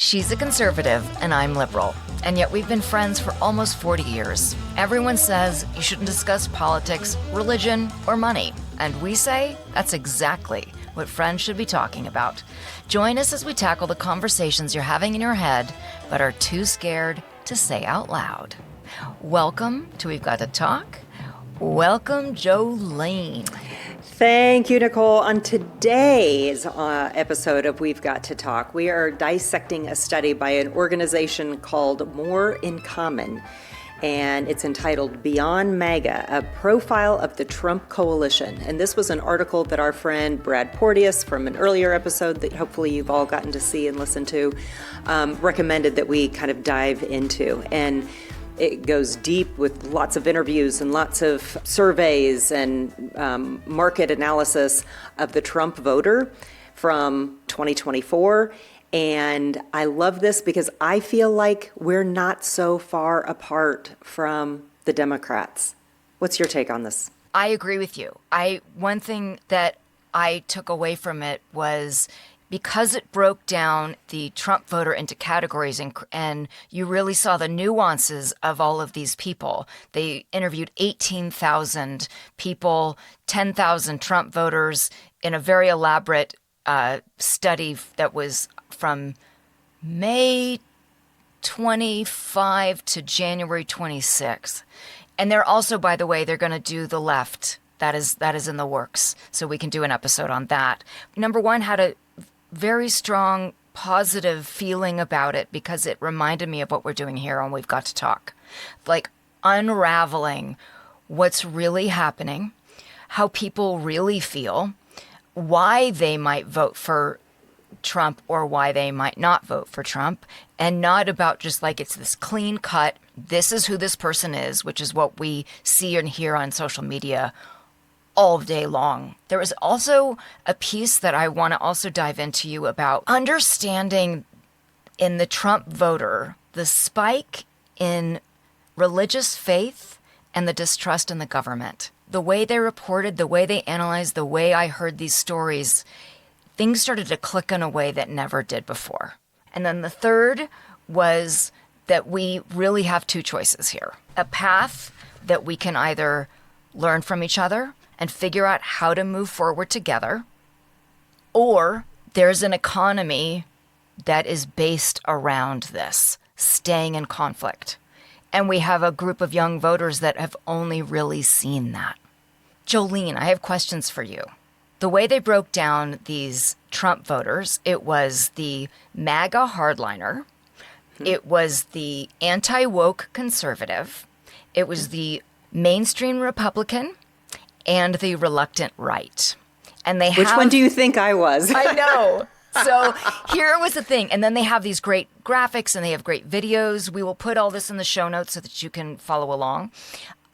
She's a conservative and I'm liberal, and yet we've been friends for almost 40 years. Everyone says you shouldn't discuss politics, religion, or money, and we say that's exactly what friends should be talking about. Join us as we tackle the conversations you're having in your head but are too scared to say out loud. Welcome to We've Got to Talk. Welcome, Jolene. Thank you, Nicole. On today's episode of We've Got to Talk, we are dissecting a study by an organization called More in Common, and it's entitled Beyond MAGA, a profile of the Trump coalition. And this was an article that our friend Brad Porteous from an earlier episode that hopefully you've all gotten to see and listen to, recommended that we kind of dive into. And it goes deep with lots of interviews and lots of surveys and market analysis of the Trump voter from 2024. And I love this because I feel like we're not so far apart from the Democrats. What's your take on this? I agree with you. One thing that I took away from it was because it broke down the Trump voter into categories and you really saw the nuances of all of these people. They interviewed 18,000 people, 10,000 Trump voters in a very elaborate study that was from May 25 to January 26. And they're also, by the way, they're going to do the left. That is in the works. So we can do an episode on that. Number one, had a very strong, positive feeling about it because it reminded me of what we're doing here on We've Got to Talk. Like unraveling what's really happening, how people really feel, why they might vote for Trump or why they might not vote for Trump, and not about just like it's this clean cut, this is who this person is, which is what we see and hear on social media all day long. There was also a piece that I want to also dive into you about understanding in the Trump voter, the spike in religious faith and the distrust in the government. The way they reported, the way they analyzed, the way I heard these stories, things started to click in a way that never did before. And then the third was that we really have two choices here. A path that we can either learn from each other and figure out how to move forward together, or there's an economy that is based around this, staying in conflict. And we have a group of young voters that have only really seen that. Jolene, I have questions for you. The way they broke down these Trump voters, it was the MAGA hardliner, it was the anti-woke conservative, it was the mainstream Republican, and the reluctant right. And they Which one do you think I was? I know. So here was the thing. And then they have these great graphics and they have great videos. We will put all this in the show notes so that you can follow along.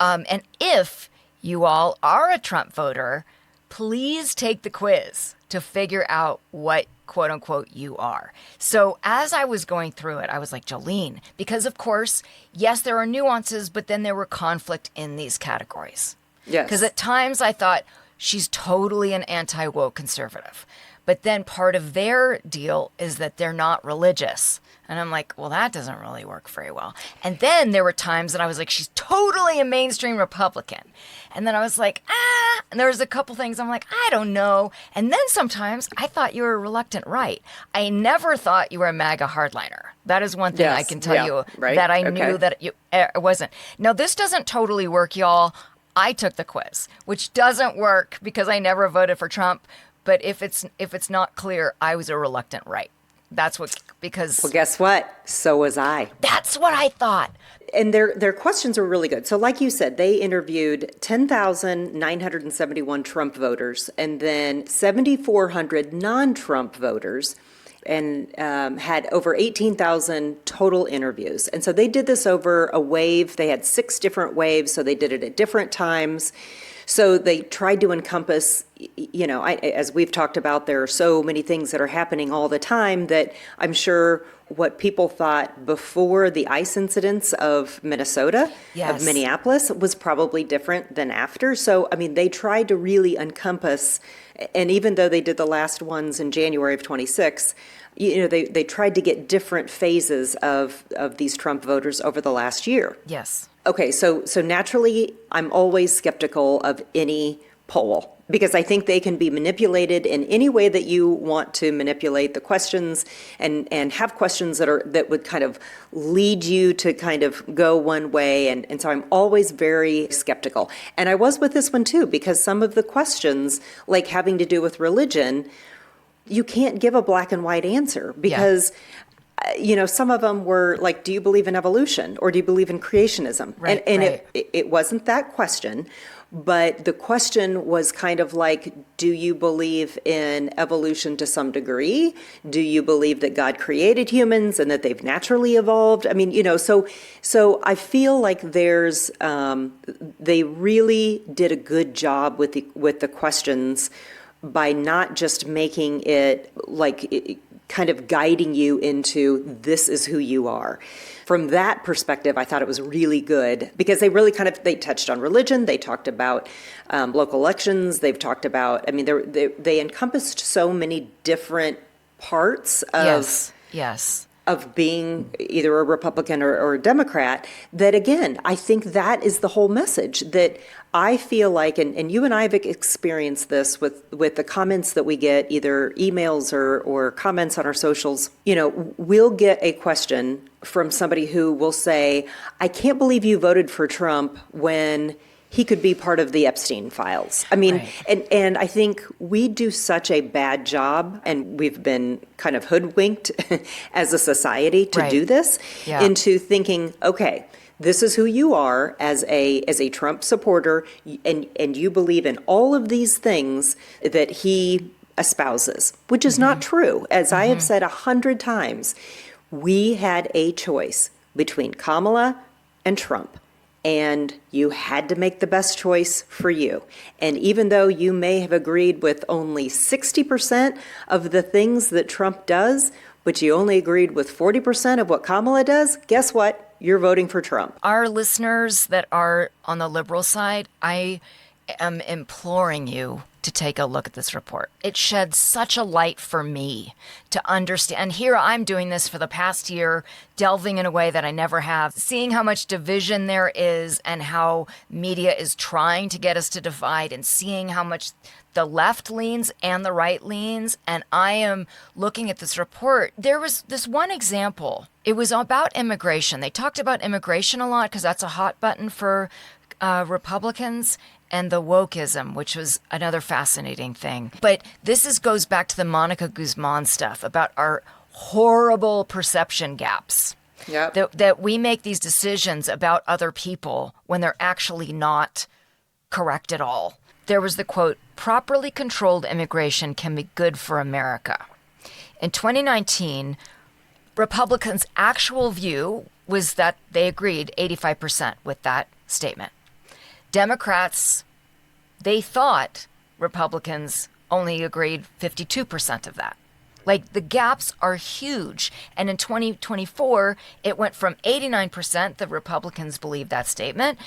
And if you all are a Trump voter, please take the quiz to figure out what, quote unquote, you are. So as I was going through it, I was like, Jolene, because of course, yes, there are nuances, but then there were conflict in these categories. Yes. Because at times I thought she's totally an anti-woke conservative. But then part of their deal is that they're not religious. And I'm like, well, that doesn't really work very well. And then there were times that I was like, she's totally a mainstream Republican. And then I was like, and there was a couple things I'm like, I don't know. And then sometimes I thought you were a reluctant right. I never thought you were a MAGA hardliner. That is one thing I can tell you right? that I knew that it wasn't. Now, this doesn't totally work, y'all. I took the quiz, which doesn't work because I never voted for Trump. But if it's not clear, I was a reluctant right. That's what, because... Well, guess what? So was I. That's what I thought. And their questions are really good. So like you said, they interviewed 10,971 Trump voters and then 7,400 non-Trump voters and had over 18,000 total interviews. And so they did this over a wave. They had 6 different waves, so they did it at different times. So they tried to encompass, as we've talked about, there are so many things that are happening all the time that I'm sure what people thought before the ICE incidents of Minnesota, Yes. of Minneapolis, was probably different than after. So, I mean, they tried to really encompass, and even though they did the last ones in January of 26, they tried to get different phases of these Trump voters over the last year. Yes. Okay, so naturally, I'm always skeptical of any poll because I think they can be manipulated in any way that you want to manipulate the questions and have questions that would kind of lead you to kind of go one way. And so I'm always very skeptical. And I was with this one too, because some of the questions, like having to do with religion, you can't give a black and white answer because some of them were like, do you believe in evolution or do you believe in creationism? Right, and right. It wasn't that question, but the question was kind of like, do you believe in evolution to some degree? Do you believe that God created humans and that they've naturally evolved? I mean, so I feel like they really did a good job with the questions by not just making it like kind of guiding you into this is who you are. From that perspective, I thought it was really good because they touched on religion. They talked about local elections. They've talked about, I mean, they encompassed so many different parts Yes. of being either a Republican or a Democrat, that again, I think that is the whole message that I feel like, and you and I have experienced this with the comments that we get, either emails or comments on our socials. We'll get a question from somebody who will say, I can't believe you voted for Trump when he could be part of the Epstein files. I mean, Right. and I think we do such a bad job, and we've been kind of hoodwinked as a society to Right. do this, Yeah. into thinking, okay, this is who you are as a Trump supporter, and you believe in all of these things that he espouses, which is not true. As I have said 100 times, we had a choice between Kamala and Trump. And you had to make the best choice for you. And even though you may have agreed with only 60% of the things that Trump does, but you only agreed with 40% of what Kamala does, guess what? You're voting for Trump. Our listeners that are on the liberal side, I am imploring you to take a look at this report. It sheds such a light for me to understand. And here I'm doing this for the past year, delving in a way that I never have, seeing how much division there is and how media is trying to get us to divide, and seeing how much the left leans and the right leans. And I am looking at this report. There was this one example. It was about immigration. They talked about immigration a lot because that's a hot button for Republicans, and the wokeism, which was another fascinating thing. But this goes back to the Monica Guzman stuff about our horrible perception gaps. Yep. That we make these decisions about other people when they're actually not correct at all. There was the quote, properly controlled immigration can be good for America. In 2019, Republicans' actual view was that they agreed 85% with that statement. Democrats, they thought Republicans only agreed 52% of that. Like, the gaps are huge. And in 2024, it went from 89% that Republicans believed that statement,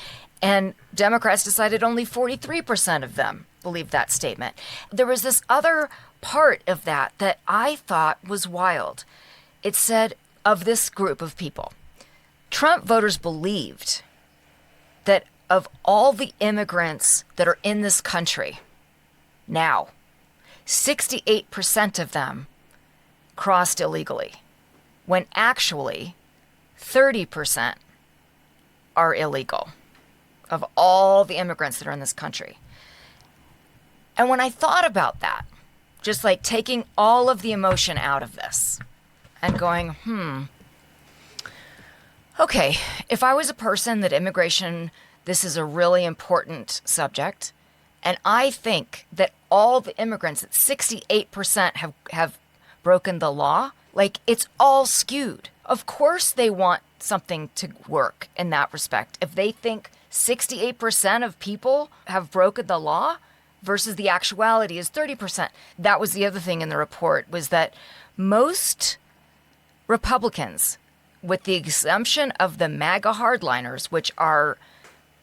and Democrats decided only 43% of them believed that statement. There was this other part of that I thought was wild. It said, of this group of people, Trump voters believed that of all the immigrants that are in this country now, 68% of them crossed illegally, when actually 30% are illegal of all the immigrants that are in this country. And when I thought about that, just like taking all of the emotion out of this and going, okay, if I was a person that immigration, this is a really important subject, and I think that all the immigrants, that 68% have broken the law, like, it's all skewed. Of course they want something to work in that respect. If they think 68% of people have broken the law versus the actuality is 30%. That was the other thing in the report, was that most Republicans, with the exemption of the MAGA hardliners, which are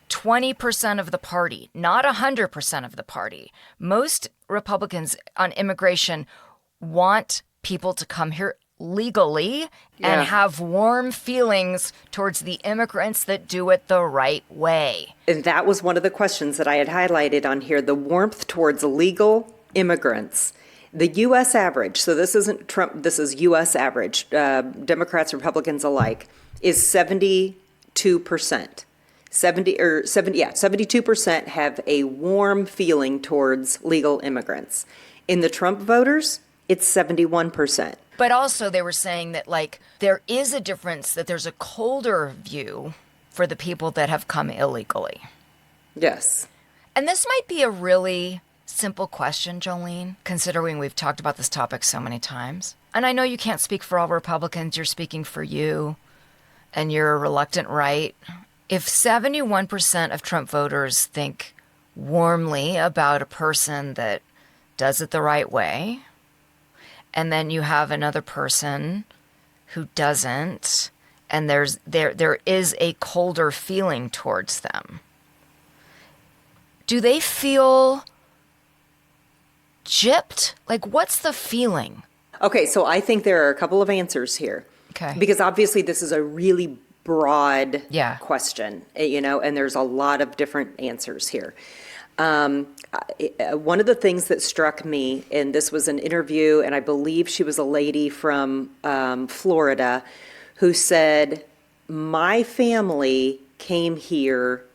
20% of the party, not 100% of the party, most Republicans on immigration want people to come here legally and have warm feelings towards the immigrants that do it the right way. And that was one of the questions that I had highlighted on here, the warmth towards legal immigrants. The U.S. average, so this isn't Trump, this is U.S. average, Democrats, Republicans alike, is 72%. 72% have a warm feeling towards legal immigrants. In the Trump voters, it's 71%. But also they were saying that, like, there is a difference, that there's a colder view for the people that have come illegally. Yes. And this might be a really simple question, Jolene, considering we've talked about this topic so many times. And I know you can't speak for all Republicans. You're speaking for you, and you're a reluctant right. If 71% of Trump voters think warmly about a person that does it the right way, and then you have another person who doesn't, and there is a colder feeling towards them, do they feel gypped? Like, what's the feeling? Okay, so I think there are a couple of answers here. Okay. Because obviously this is a really broad question, and there's a lot of different answers here. One of the things that struck me, and this was an interview, and I believe she was a lady from Florida, who said, my family came here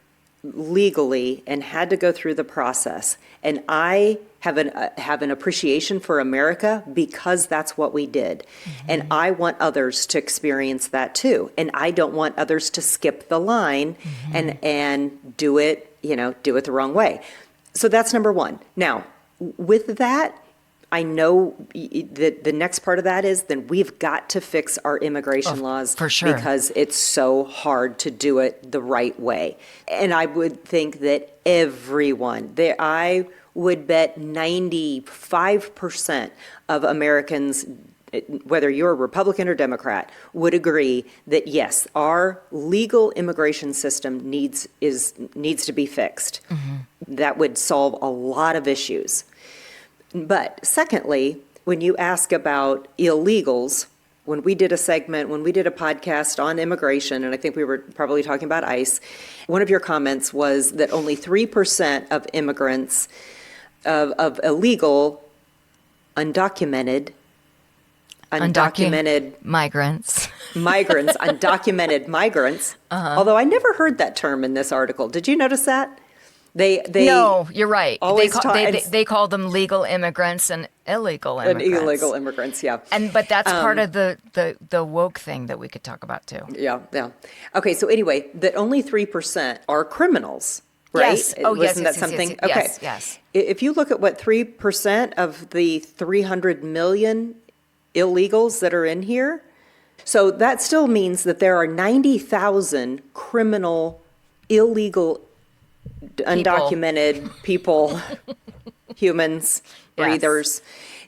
legally and had to go through the process, and I have an appreciation for America because that's what we did. Mm-hmm. And I want others to experience that too. And I don't want others to skip the line and do it the wrong way. So that's number one. Now, with that, I know that the next part of that is then we've got to fix our immigration laws for sure, because it's so hard to do it the right way. And I would think that everyone, I would bet 95% of Americans, whether you're a Republican or Democrat, would agree that yes, our legal immigration system needs to be fixed. Mm-hmm. That would solve a lot of issues. But secondly, when you ask about illegals, when we did a podcast on immigration, and I think we were probably talking about ICE, one of your comments was that only 3% of immigrants, of illegal, undocumented migrants, undocumented migrants, although I never heard that term in this article. Did you notice that? No, you're right. They call them legal immigrants and illegal immigrants. And illegal immigrants, yeah. But that's part of the woke thing that we could talk about too. Yeah. Okay, so anyway, that only 3% are criminals, right? Yes. Oh, Wasn't yes, that something? Yes, okay. Yes. If you look at what 3% of the 300 million illegals that are in here, so that still means that there are 90,000 criminal, illegal, undocumented people, humans, breathers,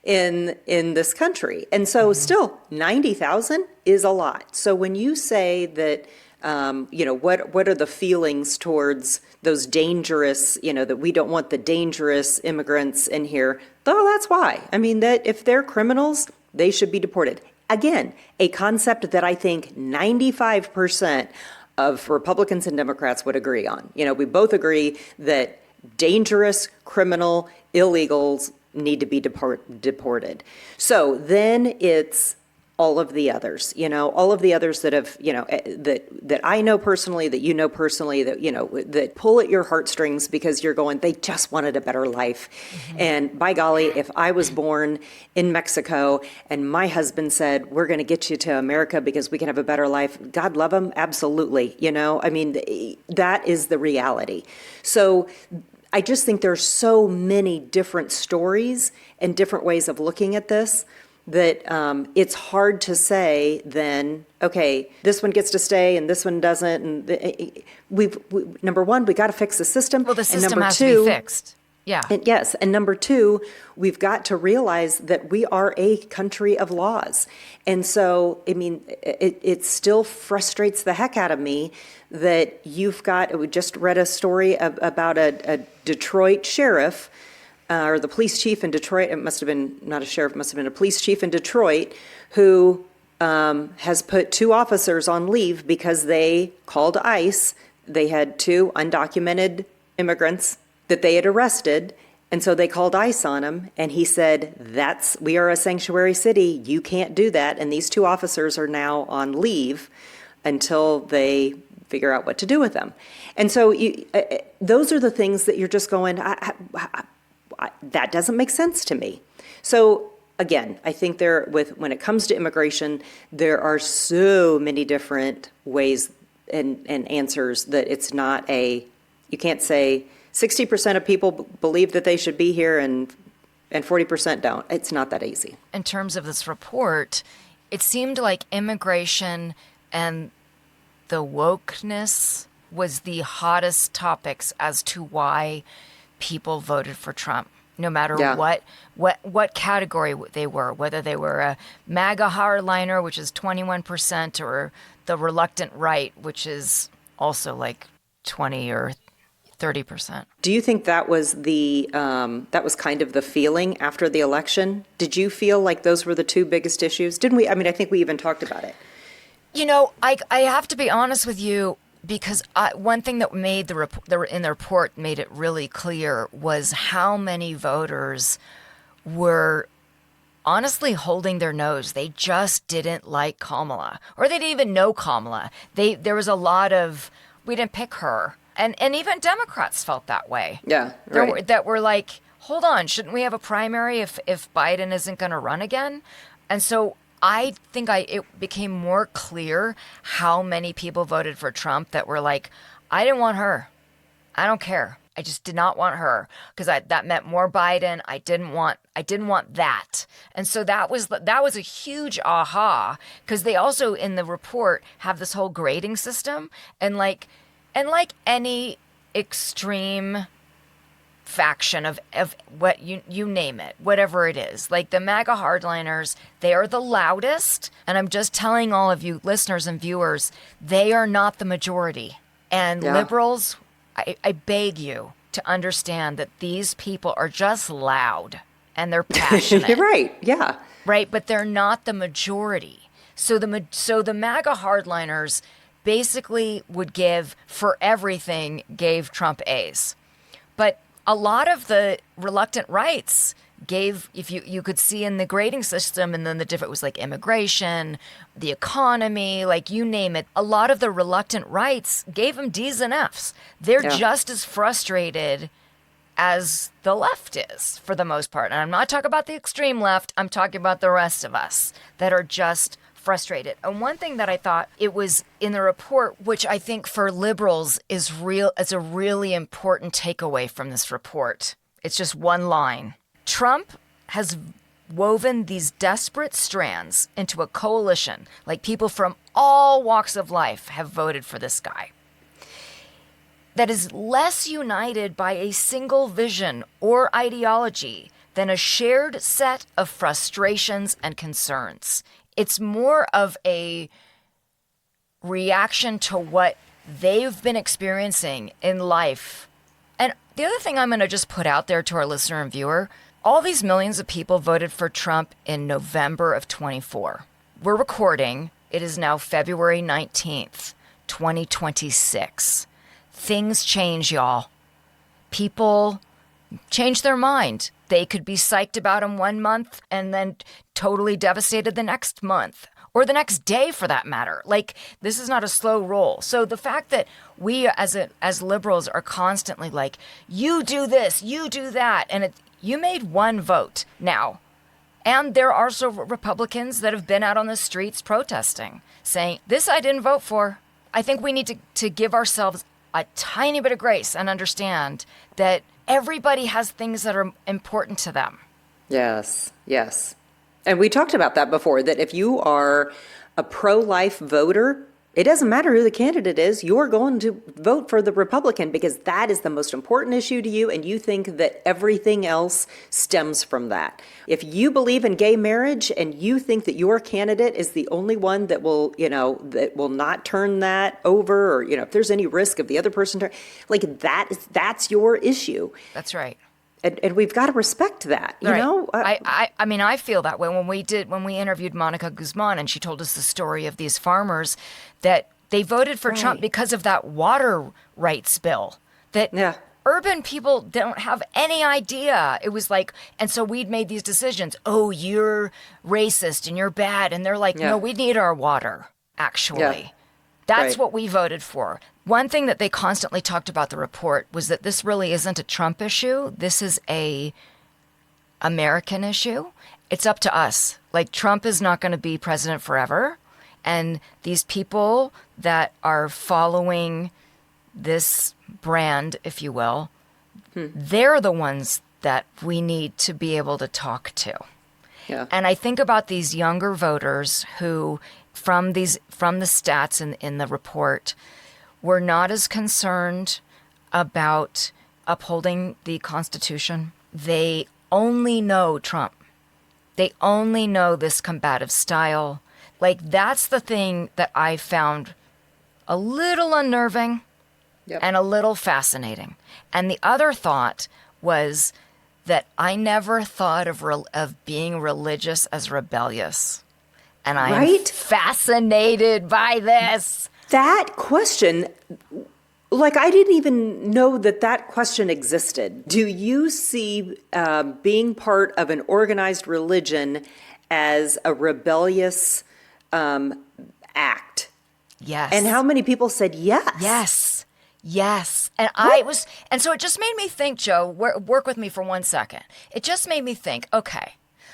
in this country. And so still 90,000 is a lot. So when you say that, what are the feelings towards those dangerous, that we don't want the dangerous immigrants in here, well, that's why. I mean, that if they're criminals, they should be deported. Again, a concept that I think 95% of Republicans and Democrats would agree on. We both agree that dangerous, criminal, illegals need to be deported. So then it's all of the others, all of the others that have, that I know personally, that you know personally, that, that pull at your heartstrings because you're going, they just wanted a better life. Mm-hmm. And by golly, if I was born in Mexico and my husband said, we're going to get you to America because we can have a better life, God love him, absolutely. I mean, that is the reality. So I just think there's so many different stories and different ways of looking at this that it's hard to say then, okay, this one gets to stay and this one doesn't. And number one, we got to fix the system. Well, the and system number has two, to be fixed. Yeah. And yes, and number two, we've got to realize that we are a country of laws. And so, I mean, it still frustrates the heck out of me that we just read a story about a Detroit sheriff, or the police chief in Detroit. It must have been not a sheriff, it must have been a police chief in Detroit, who has put 2 officers on leave because they called ICE. They had 2 undocumented immigrants that they had arrested, and so they called ICE on him, and he said, we are a sanctuary city, you can't do that, and these 2 officers are now on leave until they figure out what to do with them. And so those are the things that you're just going, that doesn't make sense to me. So again, I think when it comes to immigration, there are so many different ways and answers that it's not you can't say 60% of people believe that they should be here and 40% don't. It's not that easy. In terms of this report, it seemed like immigration and the wokeness was the hottest topics as to why people voted for Trump, no matter what category they were, whether they were a MAGA hardliner, which is 21%, or the reluctant right, which is also like 20 or 30%. Do you think that was that was kind of the feeling after the election? Did you feel like those were the 2 biggest issues? Didn't we? I mean, I think we even talked about it. You know, I have to be honest with you, because one thing that made in the report made it really clear was how many voters were honestly holding their nose. They just didn't like Kamala, or they didn't even know Kamala. There was a lot of, we didn't pick her. And even Democrats felt that way. Yeah, right. That were like, hold on, shouldn't we have a primary if Biden isn't going to run again? And so I think it became more clear how many people voted for Trump that were like, I didn't want her. I don't care. I just did not want her, because that meant more Biden. I didn't want that. And so that was a huge aha, because they also in the report have this whole grading system, and like any extreme faction of what you name it, whatever it is, like the MAGA hardliners, they are the loudest. And I'm just telling all of you listeners and viewers, they are not the majority. And liberals, I beg you to understand that these people are just loud and they're passionate. You're right. Yeah. Right. But they're not the majority. So the MAGA hardliners basically would gave Trump A's. But a lot of the reluctant rights gave, if you could see in the grading system, and then the different was like immigration, the economy, like you name it, a lot of the reluctant rights gave them D's and F's. They're just as frustrated as the left is for the most part. And I'm not talking about the extreme left. I'm talking about the rest of us that are just frustrated. And one thing that I thought it was in the report, which I think for liberals is a really important takeaway from this report. It's just one line. Trump has woven these desperate strands into a coalition, like people from all walks of life have voted for this guy, that is less united by a single vision or ideology than a shared set of frustrations and concerns. It's more of a reaction to what they've been experiencing in life. And the other thing I'm going to just put out there to our listener and viewer, all these millions of people voted for Trump in November of 24. We're recording. It is now February 19th, 2026. Things change, y'all. People change their mind. They could be psyched about him 1 month and then totally devastated the next month, or the next day for that matter. Like, this is not a slow roll. So the fact that we as liberals are constantly like, you do this, you do that, and you made one vote now. And there are also Republicans that have been out on the streets protesting, saying, this I didn't vote for. I think we need to give ourselves a tiny bit of grace and understand that everybody has things that are important to them. Yes, yes. And we talked about that before, that if you are a pro-life voter, it doesn't matter who the candidate is, you're going to vote for the Republican because that is the most important issue to you, and you think that everything else stems from that. If you believe in gay marriage and you think that your candidate is the only one that will, that will not turn that over, or, if there's any risk of the other person, that's your issue. That's right. And we've got to respect that, you know? I mean, I feel that way when we interviewed Monica Guzman, and she told us the story of these farmers that they voted for Trump because of that water rights bill that urban people don't have any idea. It was like, and so we'd made these decisions. Oh, you're racist and you're bad. And they're like, no, we need our water, actually. Yeah. That's what we voted for. One thing that they constantly talked about the report was that this really isn't a Trump issue. This is a American issue. It's up to us. Like, Trump is not going to be president forever. And these people that are following this brand, if you will, they're the ones that we need to be able to talk to. Yeah. And I think about these younger voters who, from the stats in the report, were not as concerned about upholding the Constitution. They only know Trump. They only know this combative style. Like, that's the thing that I found a little unnerving and a little fascinating. And the other thought was that I never thought of being religious as rebellious. And I'm fascinated by this. That question, like, I didn't even know that question existed. Do you see being part of an organized religion as a rebellious act? Yes. And how many people said yes? Yes. And and so it just made me think, Joe, work with me for 1 second. It just made me think, okay,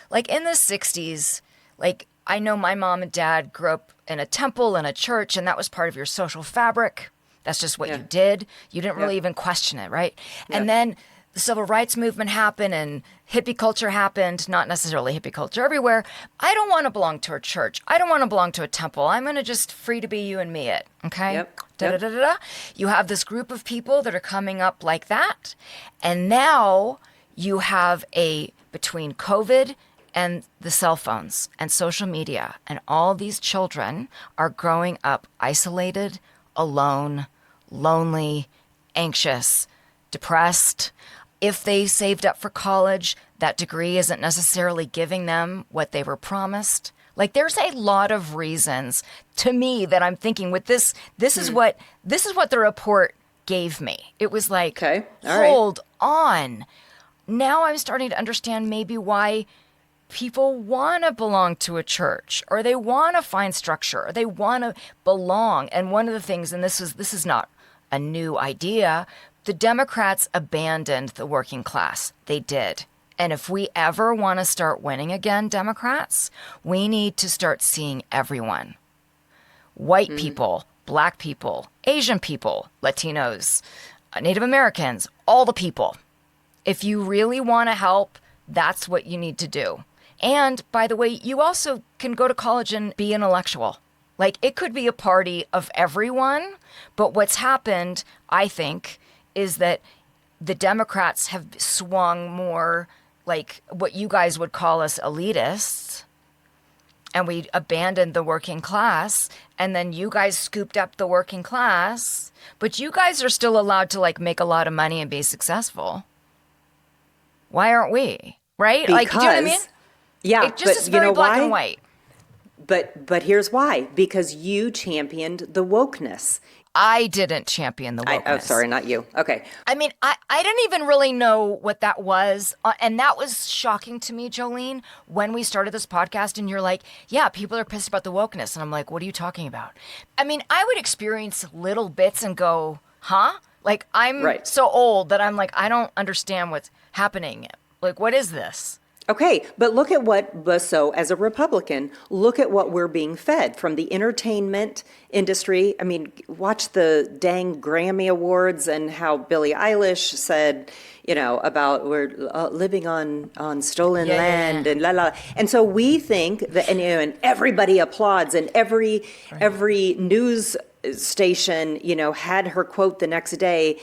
like in the 60s, like, I know my mom and dad grew up in a temple and a church, and that was part of your social fabric. That's just what you did. You didn't really even question it, right? Yeah. And then the civil rights movement happened and hippie culture happened, not necessarily hippie culture everywhere. I don't want to belong to a church. I don't want to belong to a temple. I'm going to just free to be you and me it, okay? Yep. Da-da-da-da-da. You have this group of people that are coming up like that, and now you have between COVID and the cell phones and social media, and all these children are growing up isolated, alone, lonely, anxious, depressed. If they saved up for college, that degree isn't necessarily giving them what they were promised. Like, there's a lot of reasons to me that I'm thinking with this is what the report gave me. It was like, hold on. Now I'm starting to understand maybe why people want to belong to a church, or they want to find structure, or they want to belong. And one of the things, and this is not a new idea, the Democrats abandoned the working class. They did. And if we ever want to start winning again, Democrats, we need to start seeing everyone. White people, black people, Asian people, Latinos, Native Americans, all the people. If you really want to help, that's what you need to do. And, by the way, you also can go to college and be intellectual. Like, it could be a party of everyone, but what's happened, I think, is that the Democrats have swung more like what you guys would call us elitists, and we abandoned the working class, and then you guys scooped up the working class, but you guys are still allowed to, like, make a lot of money and be successful. Why aren't we? Right? Because, like, do you know what I mean? Yeah, it just is very black and white. But here's why. Because you championed the wokeness. I didn't champion the wokeness. Sorry, not you. Okay. I mean, I didn't even really know what that was. And that was shocking to me, Jolene, when we started this podcast. And you're like, yeah, people are pissed about the wokeness. And I'm like, what are you talking about? I mean, I would experience little bits and go, huh? Like, I'm so old that I'm like, I don't understand what's happening. Like, what is this? Okay, but look at so as a Republican, look at what we're being fed from the entertainment industry. I mean, watch the dang Grammy Awards and how Billie Eilish said, about we're living on stolen land and la la. And so we think that, and everybody applauds, and every news station, had her quote the next day,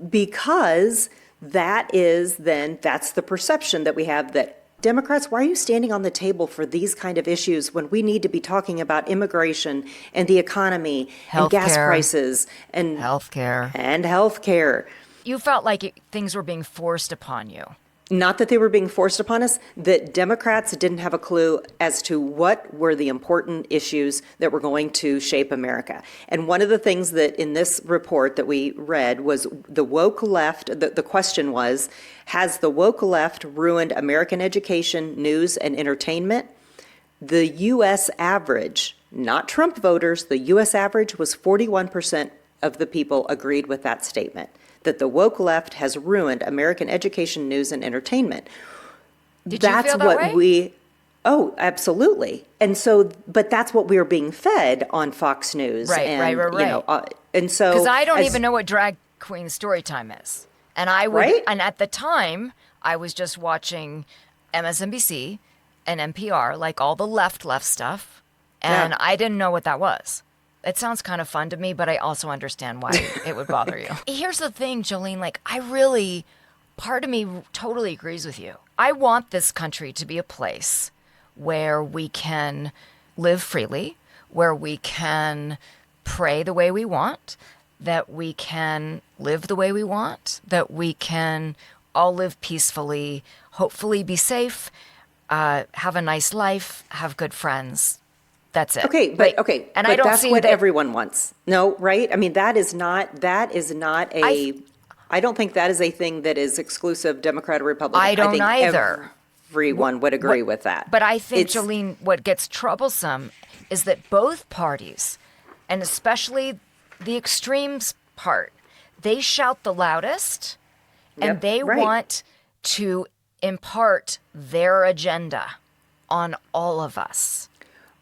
because that's the perception that we have, that Democrats, why are you standing on the table for these kind of issues when we need to be talking about immigration and the economy and gas prices and healthcare? You felt like things were being forced upon you. Not that they were being forced upon us, that Democrats didn't have a clue as to what were the important issues that were going to shape America. And one of the things that in this report that we read was the woke left. The question was, has the woke left ruined American education, news, and entertainment? The U.S. average, not Trump voters, the U.S. average was 41% of the people agreed with that statement, that the woke left has ruined American education, news, and entertainment. Did you feel that way? Oh, absolutely. And so, but that's what we were being fed on Fox News. Right. And so, because I don't even know what drag queen story time is, and and at the time I was just watching MSNBC and NPR, like all the left stuff, and I didn't know what that was. It sounds kind of fun to me, but I also understand why it would bother you. Here's the thing, Jolene, part of me totally agrees with you. I want this country to be a place where we can live freely, where we can pray the way we want, that we can live the way we want, that we can all live peacefully, hopefully be safe, have a nice life, have good friends. That's it. Okay, and I don't that's see what that everyone wants. No, right? I mean, that is not a. I don't think that is a thing that is exclusive Democrat or Republican. I don't think either. Everyone would agree with that. But I think, Jolene, what gets troublesome is that both parties, and especially the extremes part, they shout the loudest, and they want to impart their agenda on all of us.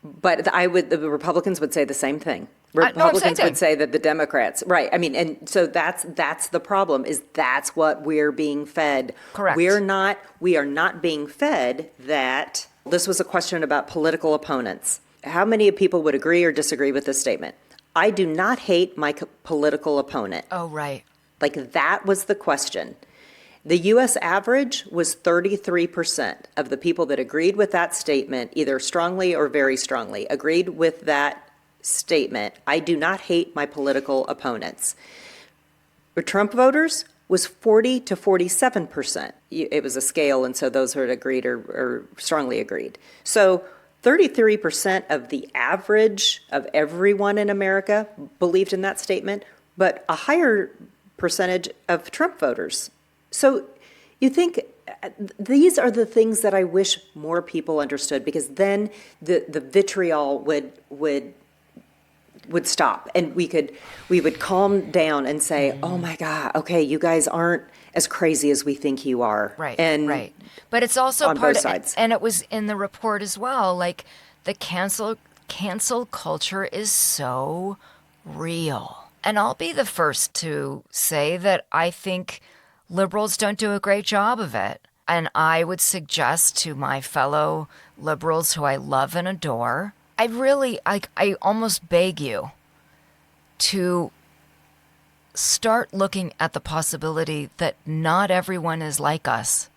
But the Republicans would say the same thing. Republicans would say that the Democrats, right? I mean, and so that's the problem. That's what we're being fed. Correct. We are not being fed that. This was a question about political opponents. How many people would agree or disagree with this statement? I do not hate my political opponent. Oh, right. Like, that was the question. The U.S. average was 33% of the people that agreed with that statement, either strongly or very strongly, agreed with that statement. I do not hate my political opponents. For Trump voters was 40 to 47%. It was a scale, and so those who had agreed or strongly agreed. So 33% of the average of everyone in America believed in that statement, but a higher percentage of Trump voters. So you think these are the things that I wish more people understood, because then the vitriol would stop, and we would calm down and say, oh my God, okay, you guys aren't as crazy as we think you are. Right. But it's also on both sides. And it was in the report as well, like the cancel culture is so real. And I'll be the first to say that I think liberals don't do a great job of it. And I would suggest to my fellow liberals who I love and adore, I almost beg you to start looking at the possibility that not everyone is like us,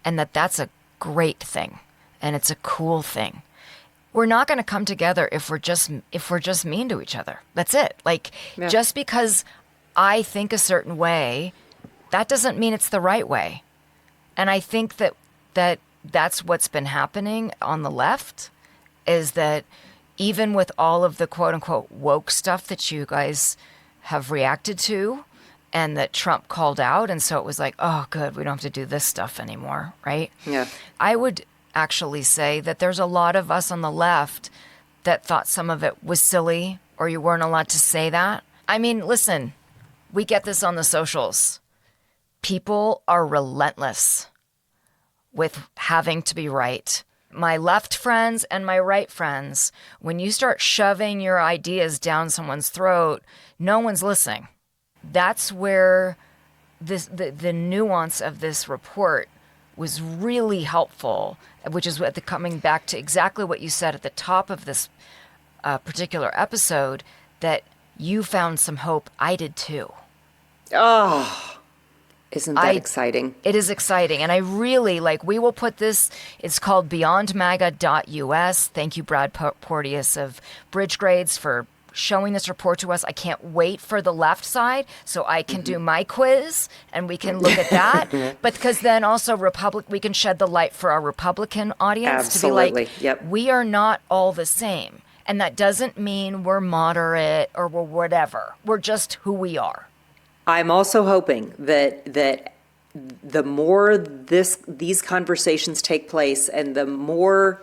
and that's a great thing, and it's a cool thing. We're not going to come together if we're just mean to each other. That's it. Just because I think a certain way, that doesn't mean it's the right way. And I think that's what's been happening on the left, is that even with all of the quote unquote woke stuff that you guys have reacted to and that Trump called out, and so it was like, oh, good, we don't have to do this stuff anymore, right? Yeah. I would actually say that there's a lot of us on the left that thought some of it was silly, or you weren't allowed to say that. I mean, listen, we get this on the socials. People are relentless with having to be right. My left friends and my right friends, when you start shoving your ideas down someone's throat, no one's listening. That's where the nuance of this report was really helpful, which is coming back to exactly what you said at the top of this particular episode, that you found some hope. I did too. Oh, isn't that exciting? It is exciting. And I really we will put this, it's called beyondmaga.us. Thank you, Brad Porteous of Bridge Grades, for showing this report to us. I can't wait for the left side so I can do my quiz and we can look at that. But because then also we can shed the light for our Republican audience. Absolutely. To be like, we are not all the same. And that doesn't mean we're moderate or we're whatever. We're just who we are. I'm also hoping that the more these conversations take place, and the more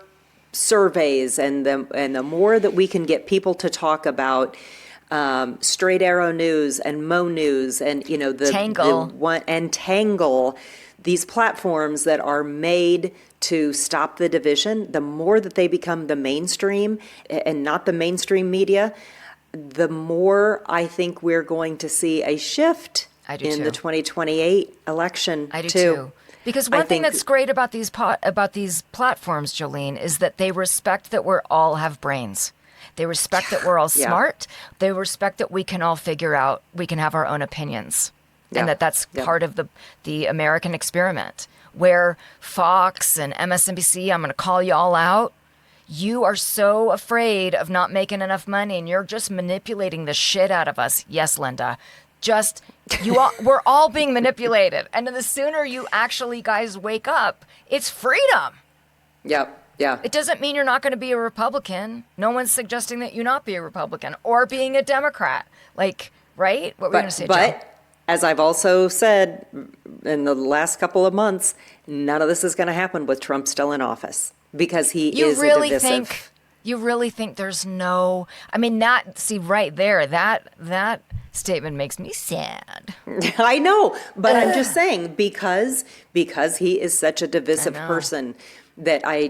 surveys, and the more that we can get people to talk about Straight Arrow News and Mo News and Tangle, these platforms that are made to stop the division, the more that they become the mainstream and not the mainstream media, the more I think we're going to see a shift in the 2028 election. I do too. Because one thing that's great about these platforms, Jolene, is that they respect that we all have brains. They respect that we're all smart. They respect that we can all figure out, we can have our own opinions. And that's part of the American experiment, where Fox and MSNBC, I'm going to call you all out. You are so afraid of not making enough money, and you're just manipulating the shit out of us. Yes, Linda. We're all being manipulated. And the sooner you actually guys wake up, it's freedom. Yep. Yeah. It doesn't mean you're not going to be a Republican. No one's suggesting that you not be a Republican or being a Democrat. Right? What were you going to say, But Joe? as I've also said in the last couple of months, none of this is going to happen with Trump still in office. Because he is a divisive. You really think there's no? I mean, right there, that statement makes me sad. I know, but I'm just saying because he is such a divisive person that I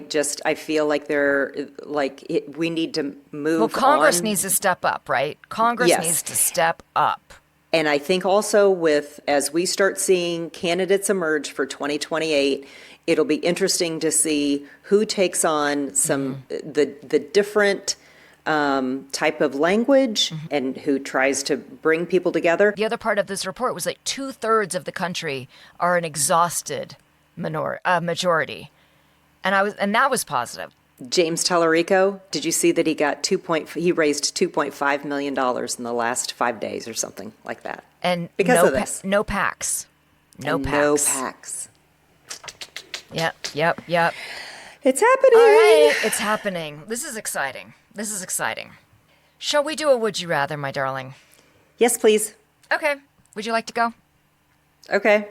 feel like we need to move. Well, Congress on. needs to step up, right? Congress needs to step up. And I think also as we start seeing candidates emerge for 2028. It'll be interesting to see who takes on the different type of language and who tries to bring people together. The other part of this report was 2/3 of the country are an exhausted majority, and that was positive. James Tallarico, did you see that he raised $2.5 million in the last 5 days or something like that? And because of this, no PACs, no PACs. Yep. It's happening. All right, it's happening. This is exciting. Shall we do a Would You Rather, my darling? Yes, please. Okay. Would you like to go? Okay.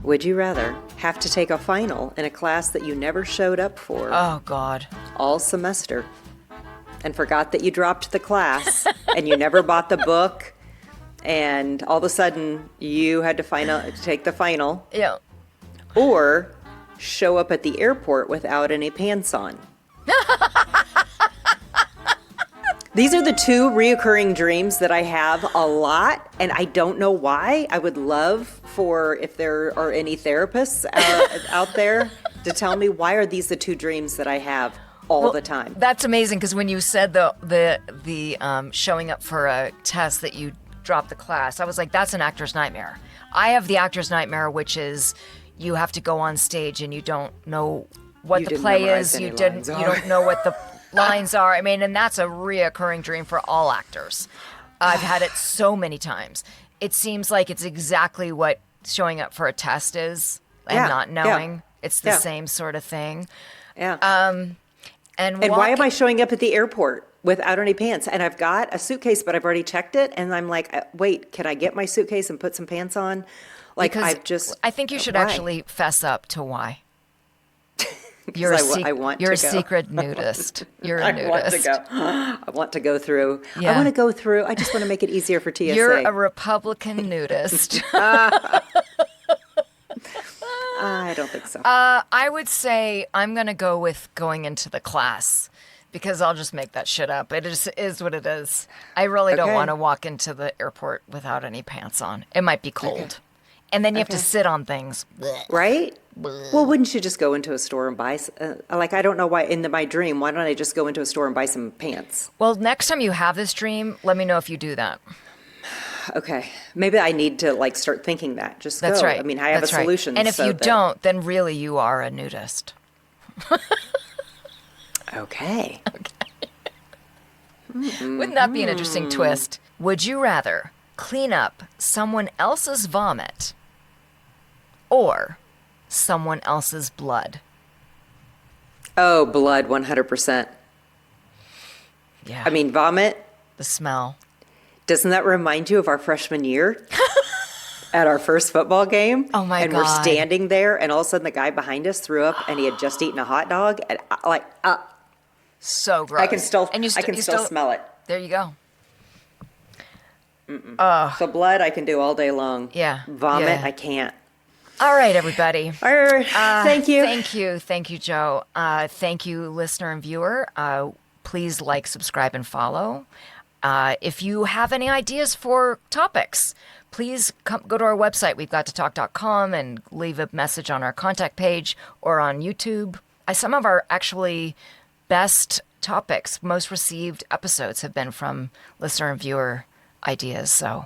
Would you rather have to take a final in a class that you never showed up for Oh, God. all semester and forgot that you dropped the class and you never bought the book, and all of a sudden you had to take the final? Yeah. Or show up at the airport without any pants on? These are the two reoccurring dreams that I have a lot, and I don't know why. I would love if there are any therapists out there to tell me, why are these the two dreams that I have all the time? That's amazing, because when you said the showing up for a test that you dropped the class, I was like, that's an actor's nightmare. I have the actor's nightmare, which is you have to go on stage and you don't know what the play is. You don't know what the lines are. I mean, and that's a reoccurring dream for all actors. I've had it so many times. It seems like it's exactly what showing up for a test is, and not knowing. Yeah. It's the same sort of thing. Yeah. And why am I showing up at the airport without any pants? And I've got a suitcase, but I've already checked it. And I'm like, wait, can I get my suitcase and put some pants on? I think you should actually fess up to why. You're a, I want you're a to go. secret nudist. You're a I nudist. want to go. I want to go through. Yeah. I want to go through. I just want to make it easier for TSA. You're a Republican nudist. I don't think so. I would say I'm going to go with going into the class because I'll just make that shit up. It just is what it is. I really don't Okay. want to walk into the airport without any pants on. It might be cold. And then you have to sit on things. Right? Well, wouldn't you just go into a store and buy, like, I don't know why, in my dream, why don't I just go into a store and buy some pants? Well, next time you have this dream, let me know if you do that. Okay. Maybe I need to, like, start thinking that. Just That's go. right. I mean, I have That's a right. solution. And if so you that- don't, then really you are a nudist. Okay. Wouldn't that be an interesting twist? Would you rather clean up someone else's vomit or someone else's blood? Oh, blood, 100%. Yeah. I mean, vomit, the smell. doesn't that remind you of our freshman year? At our first football game? Oh, my and we're God. standing there, and all of a sudden the guy behind us threw up, and he had just eaten a hot dog. And So gross. I can still, And you I can still smell it. There you go. So blood, I can do all day long. Yeah, Vomit, yeah. I can't. All right, everybody. Thank you. Thank you, Joe. Thank you, listener and viewer. Please like, subscribe, and follow. If you have any ideas for topics, please go to our website, we'vegot2talk.com, and leave a message on our contact page or on YouTube. Some of our actually best topics, most received episodes have been from listener and viewer ideas, so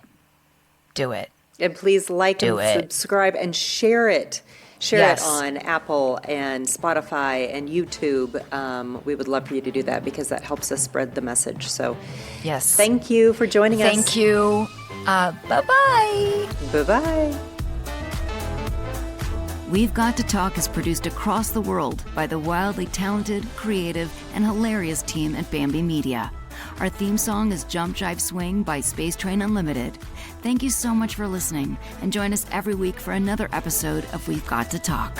do it. And please like Do and it. subscribe and share it. Share Yes. it on Apple and Spotify and YouTube. We would love for you to do that because that helps us spread the message. So Yes. thank you for joining us. Thank you. Bye-bye. Bye-bye. We've Got to Talk is produced across the world by the wildly talented, creative, and hilarious team at Bambi Media. Our theme song is Jump Jive Swing by Space Train Unlimited. Thank you so much for listening, and join us every week for another episode of We've Got to Talk.